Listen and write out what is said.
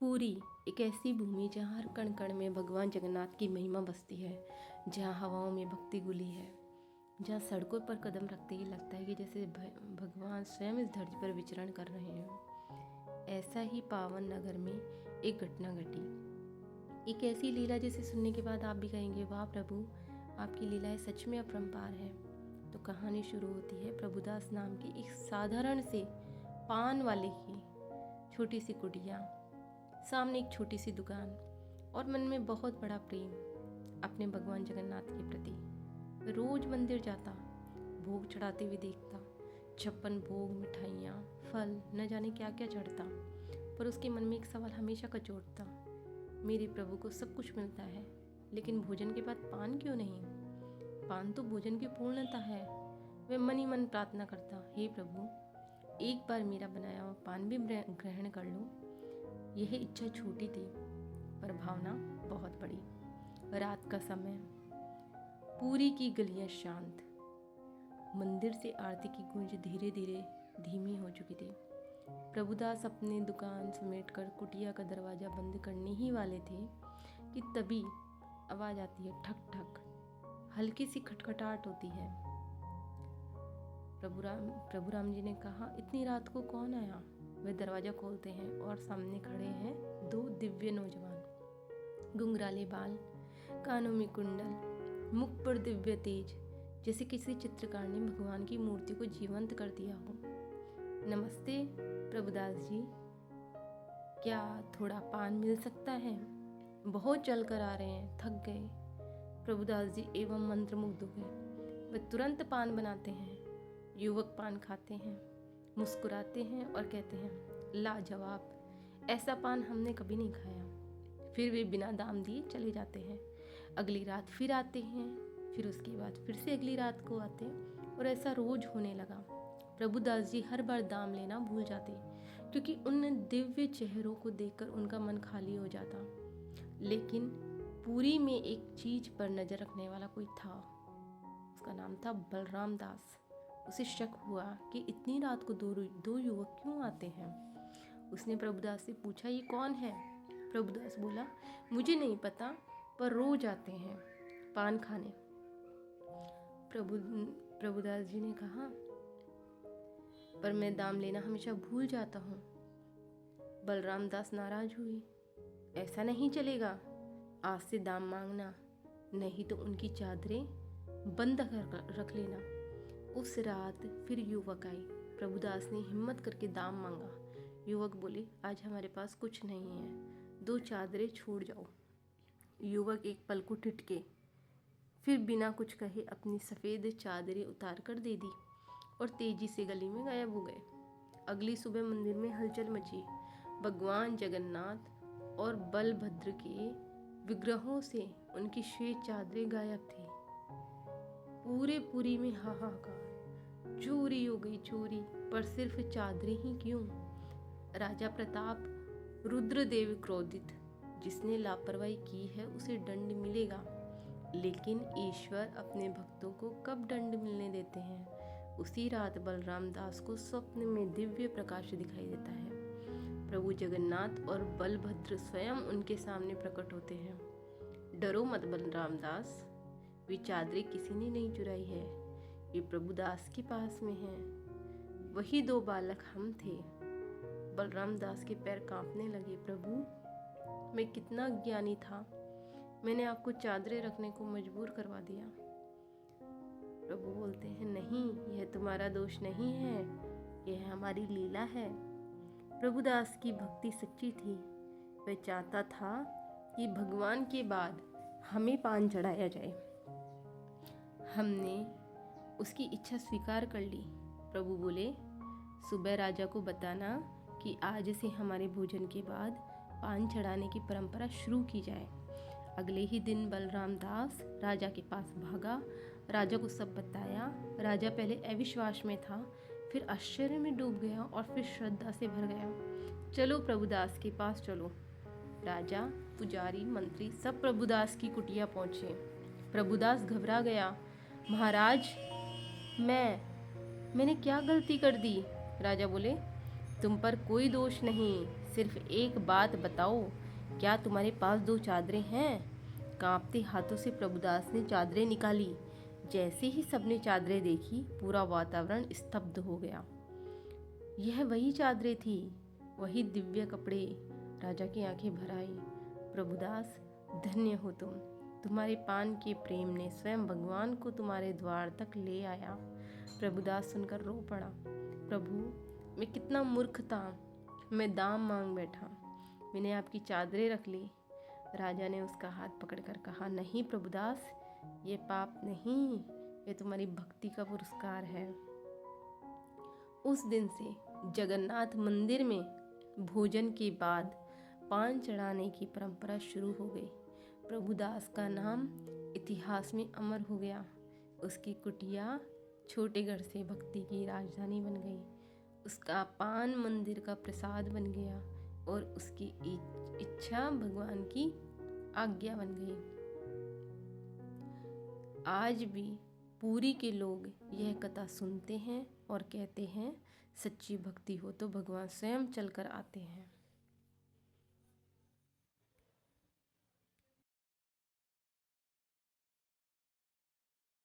पूरी एक ऐसी भूमि जहाँ हर कण कण में भगवान जगन्नाथ की महिमा बसती है, जहाँ हवाओं में भक्ति घुली है, जहाँ सड़कों पर कदम रखते ही लगता है कि जैसे भगवान स्वयं इस धरती पर विचरण कर रहे हैं। ऐसा ही पावन नगर में एक घटना घटी, एक ऐसी लीला जिसे सुनने के बाद आप भी कहेंगे, वाह प्रभु, आपकी लीलाएं सच में अपरंपार है। तो कहानी शुरू होती है प्रभुदास नाम की एक साधारण से पान वाले की छोटी सी कुटिया, सामने एक छोटी सी दुकान और मन में बहुत बड़ा प्रेम अपने भगवान जगन्नाथ के प्रति। रोज मंदिर जाता, भोग चढ़ाते हुए देखता, 56 भोग, मिठाइयाँ, फल, न जाने क्या क्या चढ़ता, पर उसके मन में एक सवाल हमेशा कचोटता, मेरे प्रभु को सब कुछ मिलता है, लेकिन भोजन के बाद पान क्यों नहीं? पान तो भोजन की पूर्णता है। वह मन ही मन प्रार्थना करता, हे प्रभु, एक बार मेरा बनाया हुआ पान भी ग्रहण कर लो। यह इच्छा छोटी थी पर भावना बहुत बड़ी। रात का समय, पूरी की गलियां शांत, मंदिर से आरती की गूंज धीरे धीरे धीमी हो चुकी थी। प्रभुदास अपनी दुकान समेटकर कुटिया का दरवाजा बंद करने ही वाले थे कि तभी आवाज आती है, ठक ठक, हल्की सी खटखटाहट होती है। प्रभु राम जी ने कहा, इतनी रात को कौन आया? वे दरवाजा खोलते हैं और सामने खड़े हैं 2 दिव्य नौजवान, घुंघराले बाल, कानों में कुंडल, मुख पर दिव्य तेज, जैसे किसी चित्रकार ने भगवान की मूर्ति को जीवंत कर दिया हो। नमस्ते प्रभुदास जी, क्या थोड़ा पान मिल सकता है? बहुत चल कर आ रहे हैं, थक गए। प्रभुदास जी एवं मंत्रमुग्ध हो गए। वे तुरंत पान बनाते हैं। युवक पान खाते हैं, मुस्कुराते हैं और कहते हैं, लाजवाब, ऐसा पान हमने कभी नहीं खाया। फिर वे बिना दाम दिए चले जाते हैं। अगली रात फिर आते हैं, फिर उसके बाद फिर से अगली रात को आते, और ऐसा रोज होने लगा। प्रभुदास जी हर बार दाम लेना भूल जाते, क्योंकि उन दिव्य चेहरों को देखकर उनका मन खाली हो जाता। लेकिन पूरी में एक चीज पर नजर रखने वाला कोई था। उसका नाम था बलराम दास। उसे शक हुआ कि इतनी रात को दो युवक क्यों आते हैं। उसने प्रभुदास से पूछा, ये कौन है? प्रभुदास बोला, मुझे नहीं पता, पर रोज आते हैं पान खाने। प्रभुदास जी ने कहा, पर मैं दाम लेना हमेशा भूल जाता हूँ। बलराम दास नाराज हुए, ऐसा नहीं चलेगा, आज से दाम मांगना, नहीं तो उनकी चादरें बंद कर रख लेना। उस रात फिर युवक आए। प्रभुदास ने हिम्मत करके दाम मांगा। युवक बोले, आज हमारे पास कुछ नहीं है, 2 चादरें छोड़ जाओ। युवक एक पल को ठिठके, फिर बिना कुछ कहे अपनी सफ़ेद चादरें उतार कर दे दी और तेजी से गली में गायब हो गए। अगली सुबह मंदिर में हलचल मची। भगवान जगन्नाथ और बलभद्र के विग्रहों से उनकी श्वेत चादरें गायब थी। पूरी में हाहाकार, चोरी हो गई चोरी, पर सिर्फ चादरें ही क्यों? राजा प्रताप, रुद्रदेव क्रोधित, जिसने लापरवाही की है उसे दंड मिलेगा। लेकिन ईश्वर अपने भक्तों को कब दंड मिलने देते हैं? उसी रात बलराम दास को स्वप्न में दिव्य प्रकाश दिखाई देता है। प्रभु जगन्नाथ और बलभद्र स्वयं उनके सामने प्रकट होते हैं। डरो मत बलराम दास, वे चादरें किसी ने नहीं चुराई है, ये प्रभुदास के पास में है। वही 2 बालक हम थे। बलराम दास के पैर कांपने लगे। प्रभु, मैं कितना ज्ञानी था, मैंने आपको चादरें रखने को मजबूर करवा दिया। प्रभु बोलते हैं, नहीं, यह तुम्हारा दोष नहीं है, यह हमारी लीला है। प्रभुदास की भक्ति सच्ची थी। वह चाहता था कि भगवान के बाद हमें पान चढ़ाया जाए। हमने उसकी इच्छा स्वीकार कर ली। प्रभु बोले, सुबह राजा को बताना कि आज से हमारे भोजन के बाद पान चढ़ाने की परंपरा शुरू की जाए। अगले ही दिन बलराम दास राजा के पास भागा, राजा को सब बताया। राजा पहले अविश्वास में था, फिर आश्चर्य में डूब गया और फिर श्रद्धा से भर गया। चलो प्रभुदास के पास चलो। राजा, पुजारी, मंत्री सब प्रभुदास की कुटिया पहुंचे। प्रभुदास घबरा गया, महाराज, मैंने क्या गलती कर दी? राजा बोले, तुम पर कोई दोष नहीं, सिर्फ एक बात बताओ, क्या तुम्हारे पास 2 चादरें हैं? कांपते हाथों से प्रभुदास ने चादरें निकाली। जैसे ही सबने चादरें देखी, पूरा वातावरण स्तब्ध हो गया। यह वही चादरें थी, वही दिव्य कपड़े। राजा की आंखें भर आई। प्रभुदास, धन्य हो तुम। तुम्हारे पान के प्रेम ने स्वयं भगवान को तुम्हारे द्वार तक ले आया। प्रभुदास सुनकर रो पड़ा। प्रभु, मैं कितना मूर्ख था, मैं दाम मांग बैठा, मैंने आपकी चादरें रख ली। राजा ने उसका हाथ पकड़कर कहा, नहीं प्रभुदास, ये पाप नहीं, ये तुम्हारी भक्ति का पुरस्कार है। उस दिन से जगन्नाथ मंदिर में भोजन के बाद पान चढ़ाने की परंपरा शुरू हो गई। प्रभुदास का नाम इतिहास में अमर हो गया। उसकी कुटिया छोटेगढ़ से भक्ति की राजधानी बन गई। उसका पान मंदिर का प्रसाद बन गया और उसकी इच्छा भगवान की आज्ञा बन गई। आज भी पुरी के लोग यह कथा सुनते हैं और कहते हैं, सच्ची भक्ति हो तो भगवान स्वयं चलकर आते हैं।